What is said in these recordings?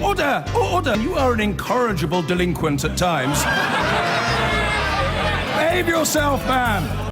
Order! Order! You are an incorrigible delinquent at times. Behave yourself, man!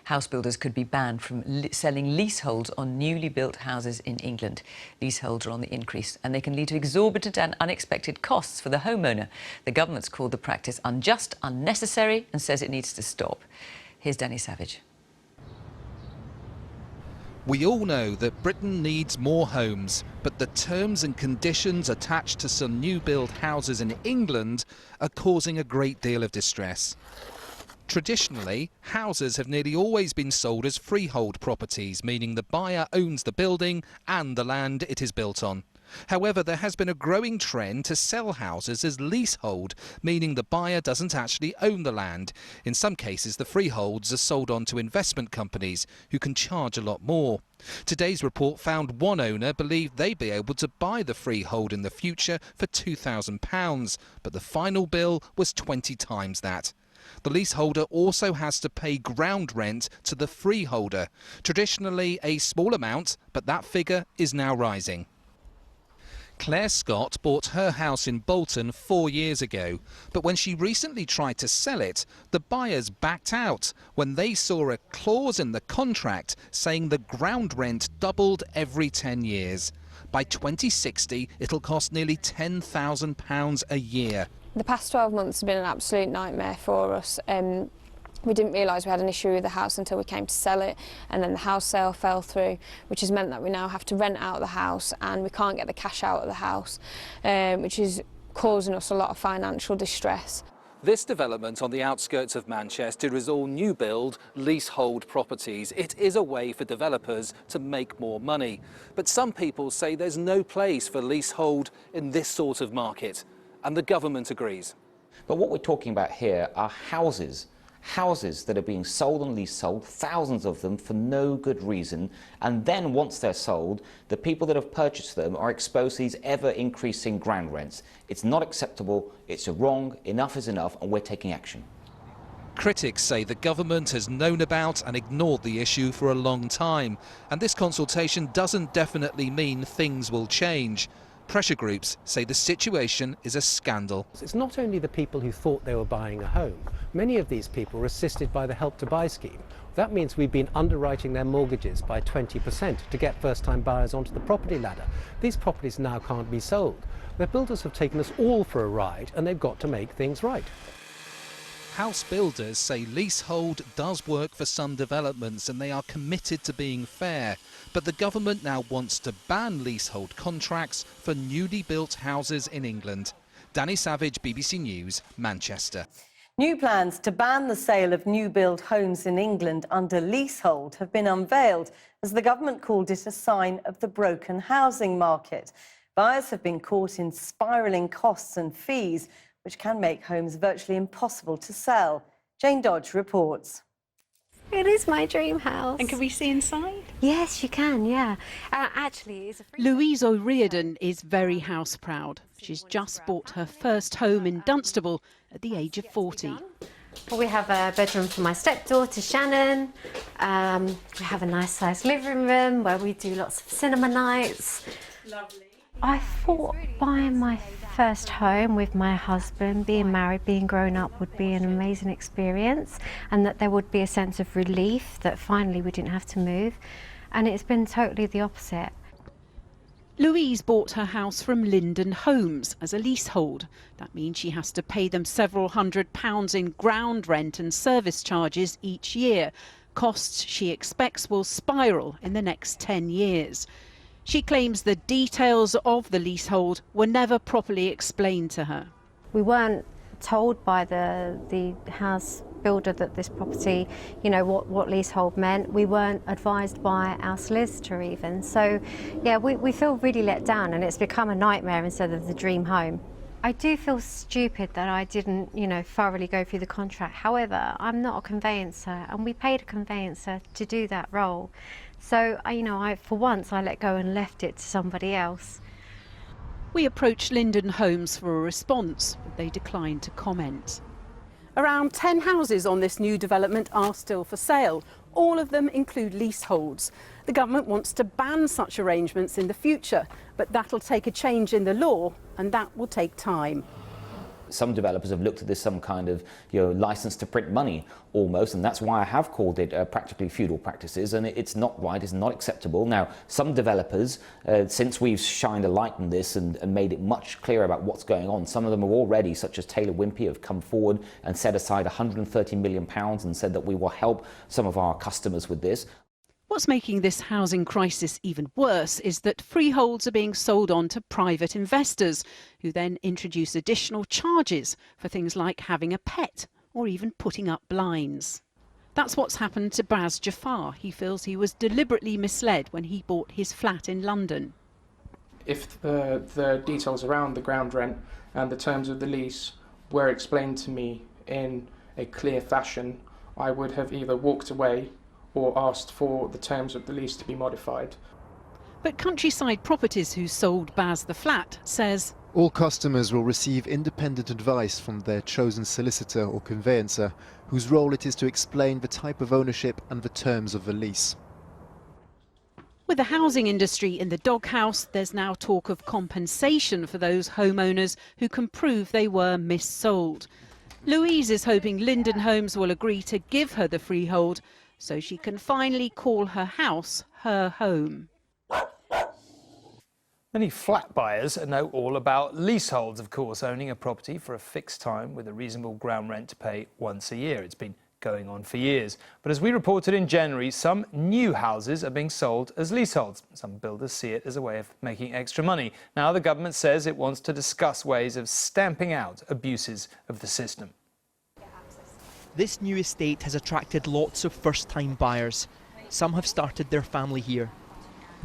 House builders could be banned from selling leaseholds on newly built houses in England. Leaseholds are on the increase and they can lead to exorbitant and unexpected costs for the homeowner. The government's called the practice unjust, unnecessary and says it needs to stop. Here's Danny Savage. We all know that Britain needs more homes, but the terms and conditions attached to some new build houses in England are causing a great deal of distress. Traditionally, houses have nearly always been sold as freehold properties, meaning the buyer owns the building and the land it is built on. However, there has been a growing trend to sell houses as leasehold, meaning the buyer doesn't actually own the land. In some cases, the freeholds are sold on to investment companies who can charge a lot more. Today's report found one owner believed they'd be able to buy the freehold in the future for £2,000, but the final bill was 20 times that. The leaseholder also has to pay ground rent to the freeholder. Traditionally a small amount, but that figure is now rising. Claire Scott bought her house in Bolton 4 years ago, but when she recently tried to sell it, the buyers backed out when they saw a clause in the contract saying the ground rent doubled every 10 years. By 2060, it'll cost nearly £10,000 a year. The past 12 months have been an absolute nightmare for us. We didn't realise we had an issue with the house until we came to sell it, and then the house sale fell through, which has meant that we now have to rent out the house and we can't get the cash out of the house, which is causing us a lot of financial distress. This development on the outskirts of Manchester is all new build, leasehold properties. It is a way for developers to make more money. But some people say there's no place for leasehold in this sort of market. And the government agrees. But what we're talking about here are houses that are being sold and leasehold, thousands of them for no good reason, and then once they're sold, the people that have purchased them are exposed to these ever-increasing ground rents. It's not acceptable, it's wrong, enough is enough, and we're taking action. Critics say the government has known about and ignored the issue for a long time, and this consultation doesn't definitely mean things will change. Pressure groups say the situation is a scandal. It's not only the people who thought they were buying a home. Many of these people were assisted by the Help to Buy scheme. That means we've been underwriting their mortgages by 20% to get first-time buyers onto the property ladder. These properties now can't be sold. The builders have taken us all for a ride and they've got to make things right. House builders say leasehold does work for some developments and they are committed to being fair. But the government now wants to ban leasehold contracts for newly built houses in England. Danny Savage, BBC News, Manchester. New plans to ban the sale of new-build homes in England under leasehold have been unveiled as the government called it a sign of the broken housing market. Buyers have been caught in spiralling costs and fees, which can make homes virtually impossible to sell. Jane Dodge reports. It is my dream house. And can we see inside? Yes, you can, yeah. Actually, it's a free... Louise O'Riordan is very house proud. She's just bought her first home in Dunstable at the age of 40. Well, we have a bedroom for my stepdaughter, Shannon. We have a nice sized living room where we do lots of cinema nights. Lovely. I thought buying my first home with my husband, being married, being grown up would be an amazing experience, and that there would be a sense of relief that finally we didn't have to move, and it's been totally the opposite. Louise bought her house from Linden Homes as a leasehold. That means she has to pay them several £100s in ground rent and service charges each year. Costs she expects will spiral in the next 10 years. She claims the details of the leasehold were never properly explained to her. We weren't told by the house builder that this property, you know, what leasehold meant. We weren't advised by our solicitor even. So, yeah, we feel really let down, and it's become a nightmare instead of the dream home. I do feel stupid that I didn't, you know, thoroughly go through the contract. However, I'm not a conveyancer, and we paid a conveyancer to do that role. So, for once, I let go and left it to somebody else. We approached Linden Homes for a response, but they declined to comment. Around 10 houses on this new development are still for sale. All of them include leaseholds. The government wants to ban such arrangements in the future, but that'll take a change in the law, and that will take time. Some developers have looked at this some kind of license to print money almost, and that's why I have called it practically feudal practices, and it's not right, it's not acceptable. Now, some developers, since we've shined a light on this and made it much clearer about what's going on, some of them have already, such as Taylor Wimpey, have come forward and set aside £130 million and said that we will help some of our customers with this. What's making this housing crisis even worse is that freeholds are being sold on to private investors, who then introduce additional charges for things like having a pet or even putting up blinds. That's what's happened to Baz Jafar. He feels he was deliberately misled when he bought his flat in London. If the details around the ground rent and the terms of the lease were explained to me in a clear fashion, I would have either walked away or asked for the terms of the lease to be modified. But Countryside Properties, who sold Baz the flat, says all customers will receive independent advice from their chosen solicitor or conveyancer, whose role it is to explain the type of ownership and the terms of the lease. with the housing industry in the doghouse, there's now talk of compensation for those homeowners who can prove they were missold. Louise is hoping Linden Homes will agree to give her the freehold so she can finally call her house her home. Many flat buyers know all about leaseholds, of course, owning a property for a fixed time with a reasonable ground rent to pay once a year. It's been going on for years. But as we reported in January, some new houses are being sold as leaseholds. Some builders see it as a way of making extra money. Now the government says it wants to discuss ways of stamping out abuses of the system. This new estate has attracted lots of first-time buyers. Some have started their family here.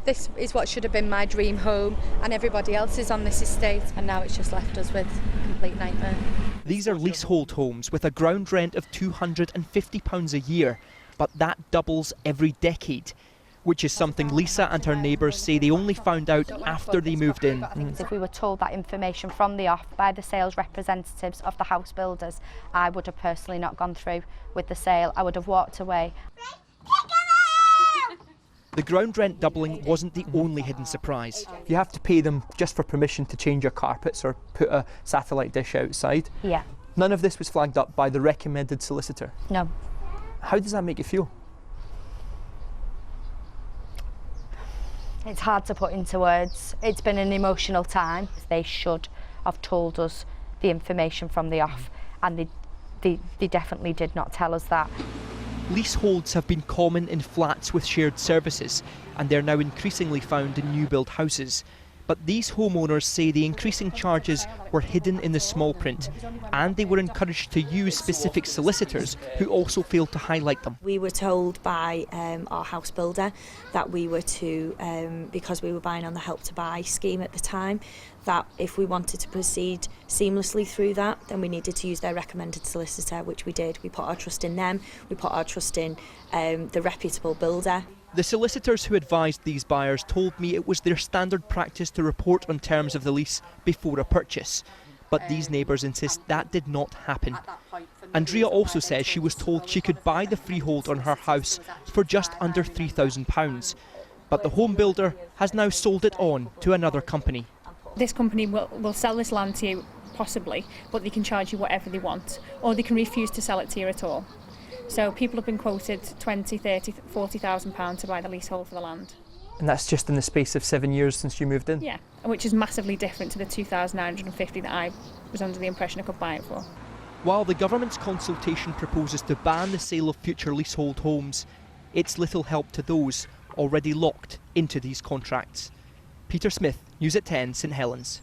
This is what should have been my dream home, and everybody else is on this estate, and now it's just left us with a complete nightmare. These are leasehold homes with a ground rent of £250 a year, but that doubles every decade, which is something Lisa and her neighbours say they only found out after they moved in. If we were told that information from the off by the sales representatives of the house builders, I would have personally not gone through with the sale. I would have walked away. The ground rent doubling wasn't the only hidden surprise. You have to pay them just for permission to change your carpets or put a satellite dish outside. Yeah. None of this was flagged up by the recommended solicitor. No. How does that make you feel? It's hard to put into words. It's been an emotional time. They should have told us the information from the off, and they definitely did not tell us that. Leaseholds have been common in flats with shared services, and they're now increasingly found in new build houses. But these homeowners say the increasing charges were hidden in the small print, and they were encouraged to use specific solicitors who also failed to highlight them. We were told by our house builder that we were to, because we were buying on the Help to Buy scheme at the time, that if we wanted to proceed seamlessly through that, then we needed to use their recommended solicitor, which we did. We put our trust in them, we put our trust in the reputable builder. The solicitors who advised these buyers told me it was their standard practice to report on terms of the lease before a purchase. But these neighbours insist that did not happen. Andrea also says she was told she could buy the freehold on her house for just under £3,000. But the home builder has now sold it on to another company. This company will sell this land to you, possibly, but they can charge you whatever they want, or they can refuse to sell it to you at all. So people have been quoted £20,000, £30,000, £40,000 to buy the leasehold for the land. And that's just in the space of 7 years since you moved in? Yeah, which is massively different to the £2,950 that I was under the impression I could buy it for. While the government's consultation proposes to ban the sale of future leasehold homes, it's little help to those already locked into these contracts. Peter Smith, News at 10, St Helens.